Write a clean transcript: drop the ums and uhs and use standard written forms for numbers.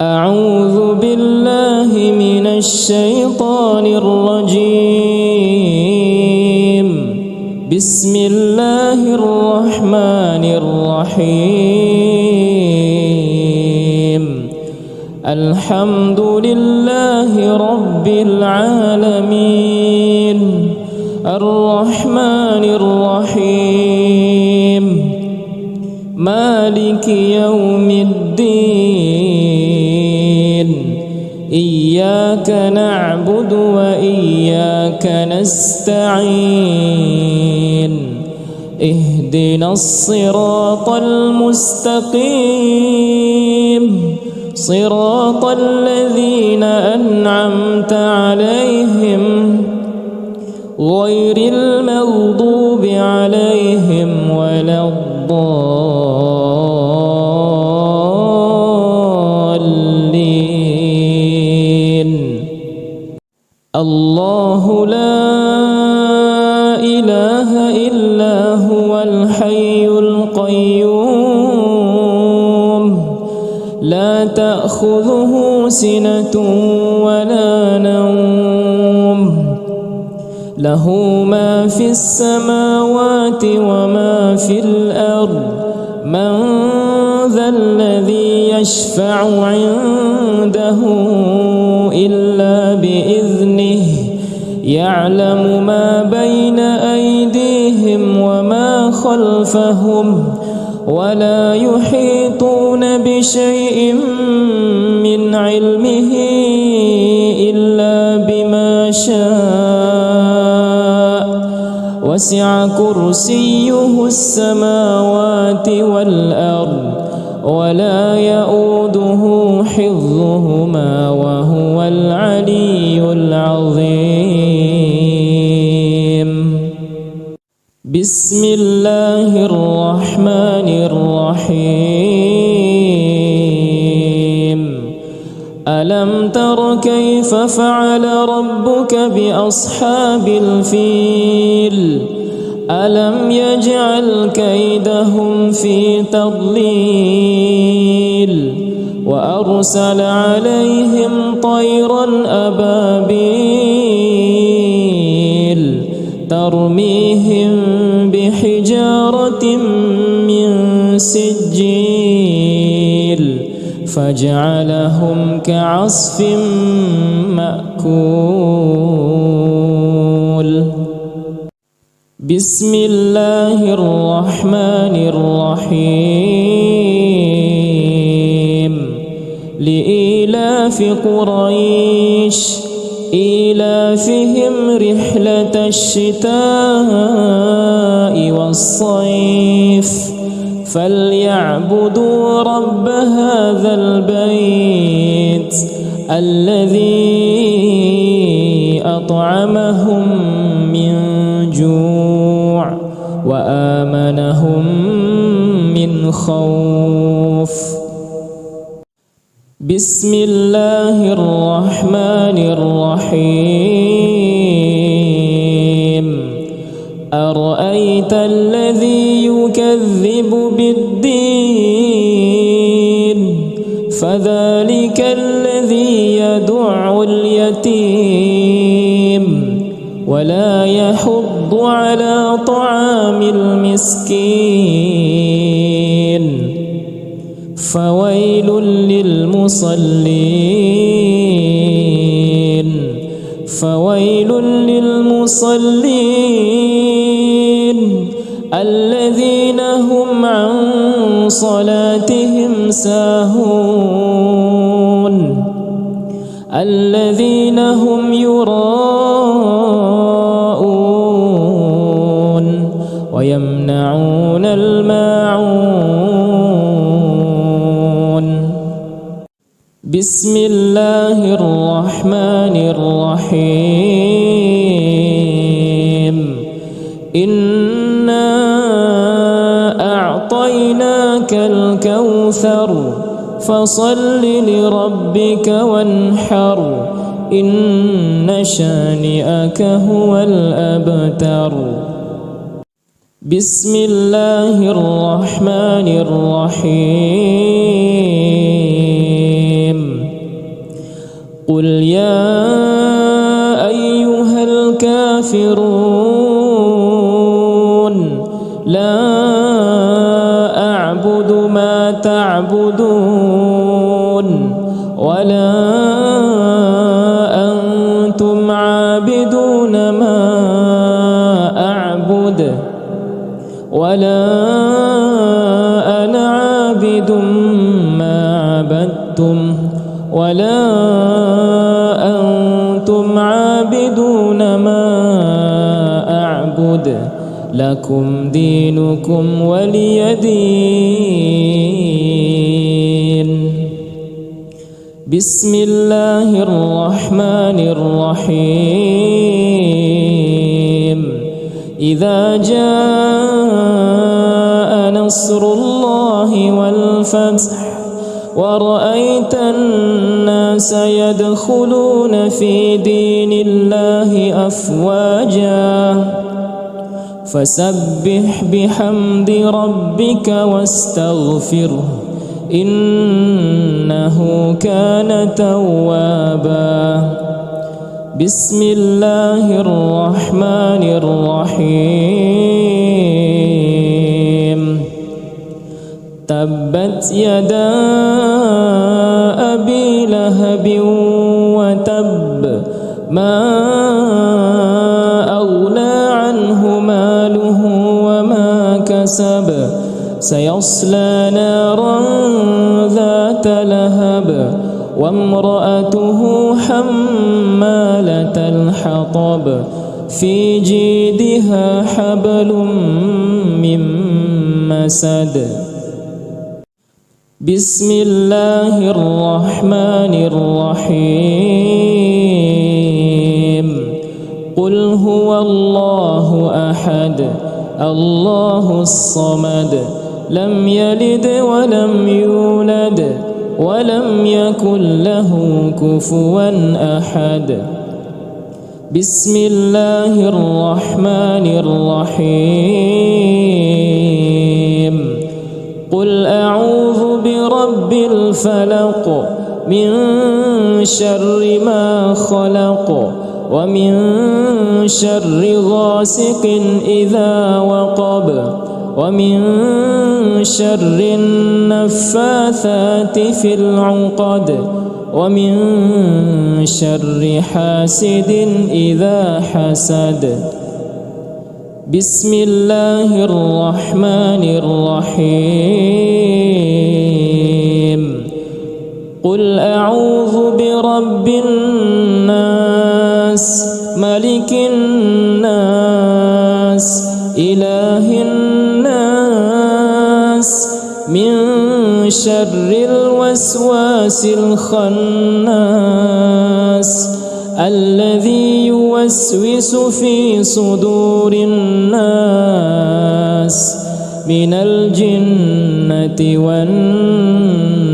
أعوذ بالله من الشيطان الرجيم. بسم الله الرحمن الرحيم. الحمد لله رب العالمين الرحمن الرحيم مالك يوم الدين. إياك نعبد وإياك نستعين. اهدنا الصراط المستقيم صراط الذين أنعمت عليهم غير المغضوب عليهم ولا الضالين. الله لا إله إلا هو الحي القيوم لا تأخذه سنة ولا نوم له ما في السماوات وما في الأرض. من ذا الذي يشفع عنده إلا بإذنه. يعلم ما بين أيديهم وما خلفهم ولا يحيطون بشيء من علمه إلا بما شاء. وسع كرسيه السماوات والأرض ولا يؤوده حفظهما وهو العلي العظيم. بسم الله الرحمن الرحيم. ألم تر كيف فعل ربك بأصحاب الفيل؟ ألم يجعل كيدهم في تضليل وأرسل عليهم طيرا أبابيل ترميهم بحجارة من سجيل فجعلهم كعصف مأكول. بسم الله الرحمن الرحيم. لإيلاف قريش إيلافهم رحلة الشتاء والصيف فليعبدوا رب هذا البيت الذي أطعمهم من جوع وآمنهم من خوف. بسم الله الرحمن الرحيم. أرأيت الذي يكذب بالدين فذلك الذي يدع اليتيم ولا يحض على طعام المسكين. فويل للمصلين فويل للمصلين الذين هم عن صلاتهم ساهون الذين هم يراءون ويمنعون الماعون. بسم الله الرحمن الرحيم. إنا أعطيناك الكوثر فصل لربك وانحر إن شانئك هو الأبتر. بسم الله الرحمن الرحيم. قل يا أيها الكافرون لا أعبد ما تعبدون ولا أنتم عابدون ما أعبد ولا أنا عابد ما عبدتم ولا أنتم عابدون ما أعبد لكم دينكم ولي دين. بسم الله الرحمن الرحيم. إذا جاء نصر الله والفتح ورأيت الناس يدخلون في دين الله أفواجا فسبح بحمد ربك واستغفره إنه كان توابا. بسم الله الرحمن الرحيم. تبت يدا أبي لهب وتب ما أغنى عنه ماله وما كسب سيصلى نارا ذات لهب وامرأته حمالة الحطب في جيدها حبل من مسد. بسم الله الرحمن الرحيم. قل هو الله أحد الله الصمد لم يلد ولم يولد ولم يكن له كفوا أحد. بسم الله الرحمن الرحيم. قل أعوذ برب الفلق من شر ما خلق ومن شر غاسق إذا وقب ومن شر النفاثات في العقد ومن شر حاسد إذا حسد. بسم الله الرحمن الرحيم. قل أعوذ برب الناس ملك الناس إله الناس من شر الوسواس الخناس الذي يوسوس في صدور الناس من الجنة والناس.